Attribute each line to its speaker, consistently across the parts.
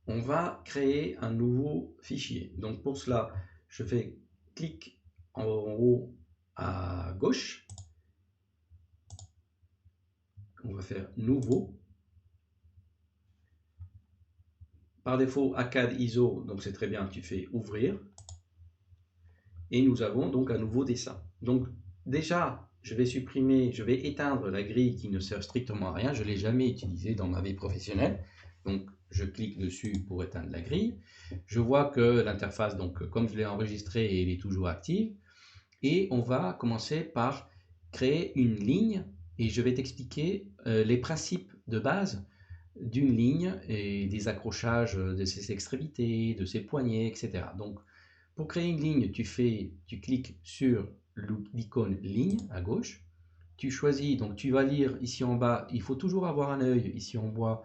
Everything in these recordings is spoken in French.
Speaker 1: on va créer un nouveau fichier. Donc pour cela, je fais clic en haut à gauche. On va faire nouveau. Par défaut, ACAD ISO, donc c'est très bien, tu fais ouvrir. Et nous avons donc un nouveau dessin. Donc déjà, je vais éteindre la grille qui ne sert strictement à rien. Je ne l'ai jamais utilisée dans ma vie professionnelle. Donc je clique dessus pour éteindre la grille. Je vois que l'interface, donc comme je l'ai enregistrée, elle est toujours active. Et on va commencer par créer une ligne et je vais t'expliquer les principes de base d'une ligne et des accrochages de ses extrémités, de ses poignets, etc. Donc pour créer une ligne, tu cliques sur l'icône ligne à gauche. Tu choisis, donc tu vas lire ici en bas, il faut toujours avoir un œil ici en bas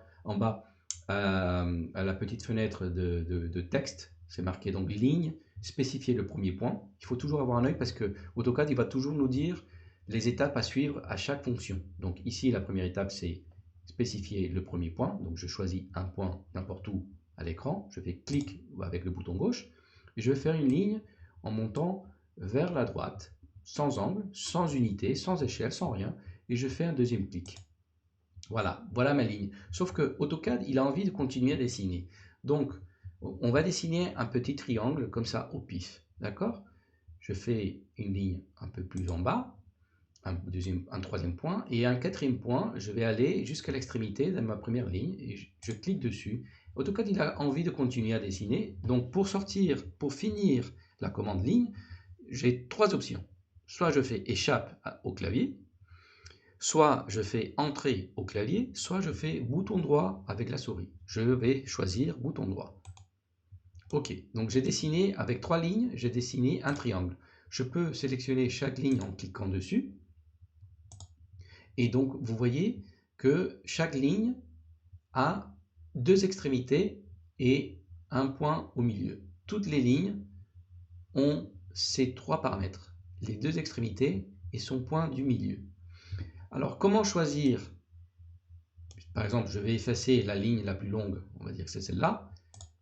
Speaker 1: à la petite fenêtre de texte. C'est marqué donc ligne, spécifier le premier point. Il faut toujours avoir un œil parce que AutoCAD il va toujours nous dire les étapes à suivre à chaque fonction. Donc ici, la première étape, c'est spécifier le premier point. Donc je choisis un point n'importe où à l'écran. Je fais clic avec le bouton gauche. Et je vais faire une ligne en montant vers la droite, sans angle, sans unité, sans échelle, sans rien. Et je fais un deuxième clic. Voilà, voilà ma ligne. Sauf que AutoCAD, il a envie de continuer à dessiner. Donc, on va dessiner un petit triangle comme ça au pif. D'accord? Je fais une ligne un peu plus en bas, un troisième point, et un quatrième point, je vais aller jusqu'à l'extrémité de ma première ligne, et je clique dessus. AutoCAD, il a envie de continuer à dessiner, donc pour finir la commande ligne, j'ai trois options. Soit je fais échappe au clavier, soit je fais entrée au clavier, soit je fais bouton droit avec la souris. Je vais choisir bouton droit. Ok, donc j'ai dessiné avec trois lignes, j'ai dessiné un triangle. Je peux sélectionner chaque ligne en cliquant dessus. Et donc, vous voyez que chaque ligne a deux extrémités et un point au milieu. Toutes les lignes ont ces trois paramètres, les deux extrémités et son point du milieu. Alors, comment choisir? Par exemple, je vais effacer la ligne la plus longue, on va dire que c'est celle-là.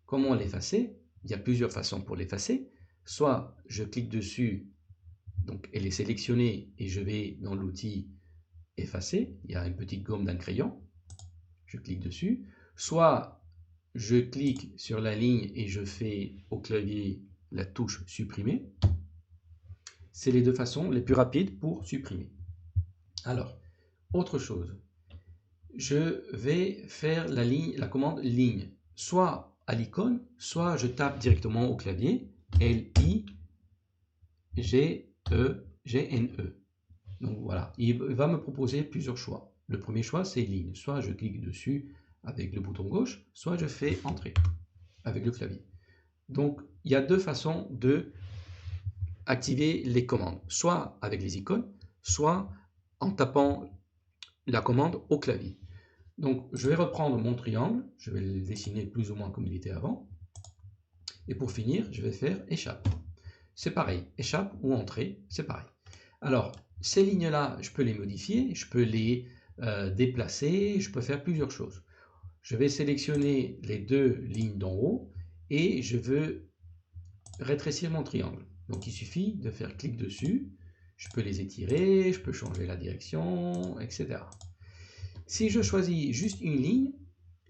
Speaker 1: Comment l'effacer? Il y a plusieurs façons pour l'effacer. Soit je clique dessus, donc elle est sélectionnée et je vais dans l'outil effacer, il y a une petite gomme d'un crayon, je clique dessus, soit je clique sur la ligne et je fais au clavier la touche supprimer. C'est les deux façons les plus rapides pour supprimer. Alors, autre chose, je vais faire la commande ligne, soit à l'icône, soit je tape directement au clavier L-I-G-E-G-N-E. Donc voilà, il va me proposer plusieurs choix. Le premier choix, c'est ligne. Soit je clique dessus avec le bouton gauche, soit je fais entrée avec le clavier. Donc, il y a deux façons de activer les commandes, soit avec les icônes, soit en tapant la commande au clavier. Donc, je vais reprendre mon triangle, je vais le dessiner plus ou moins comme il était avant. Et pour finir, je vais faire échappe. C'est pareil, échappe ou entrée, c'est pareil. Alors, ces lignes-là, je peux les modifier, je peux les déplacer, je peux faire plusieurs choses. Je vais sélectionner les deux lignes d'en haut et je veux rétrécir mon triangle. Donc il suffit de faire clic dessus, je peux les étirer, je peux changer la direction, etc. Si je choisis juste une ligne,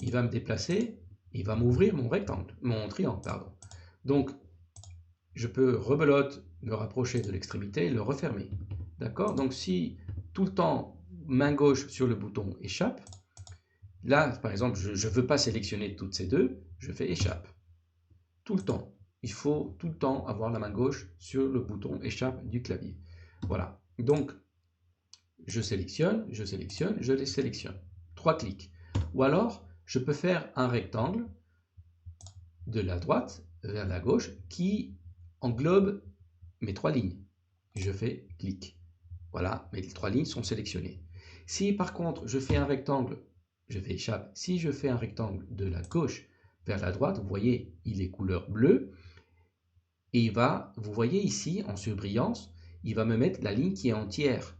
Speaker 1: il va me déplacer, il va m'ouvrir mon rectangle, mon triangle, pardon. Donc je peux rebelote me rapprocher de l'extrémité et le refermer. D'accord? Donc si tout le temps main gauche sur le bouton échappe, là par exemple je ne veux pas sélectionner toutes ces deux, je fais échappe. Tout le temps. Il faut tout le temps avoir la main gauche sur le bouton échappe du clavier. Voilà. Donc je sélectionne, je les sélectionne. 3 clics. Ou alors je peux faire un rectangle de la droite vers la gauche qui englobe mes 3 lignes. Je fais clic. Voilà, mes 3 lignes sont sélectionnées. Si par contre je fais un rectangle, je fais échappe. Si je fais un rectangle de la gauche vers la droite, vous voyez, il est couleur bleue. Et il va, vous voyez ici en surbrillance, il va me mettre la ligne qui est entière.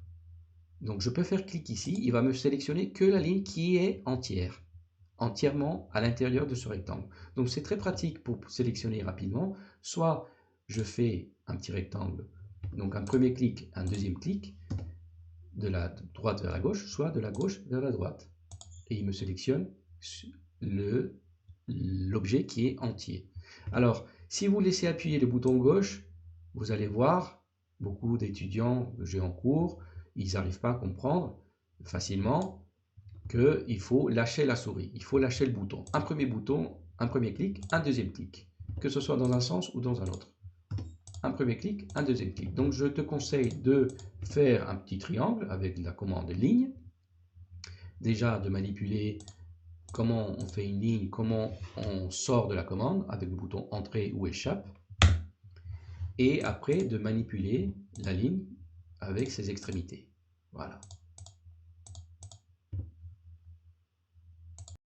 Speaker 1: Donc je peux faire clic ici, il va me sélectionner que la ligne qui est entière. entièrement à l'intérieur de ce rectangle. Donc c'est très pratique pour sélectionner rapidement. Soit je fais un petit rectangle, donc un premier clic, un deuxième clic, de la droite vers la gauche, soit de la gauche vers la droite. Et il me sélectionne l'objet qui est entier. Alors, si vous laissez appuyer le bouton gauche, vous allez voir beaucoup d'étudiants que j'ai en cours, ils n'arrivent pas à comprendre facilement qu'il faut lâcher la souris, il faut lâcher le bouton. Un premier clic, un deuxième clic, que ce soit dans un sens ou dans un autre. Un premier clic, un deuxième clic. Donc je te conseille de faire un petit triangle avec la commande ligne. Déjà de manipuler comment on fait une ligne, comment on sort de la commande avec le bouton entrée ou échappe. Et après de manipuler la ligne avec ses extrémités. Voilà.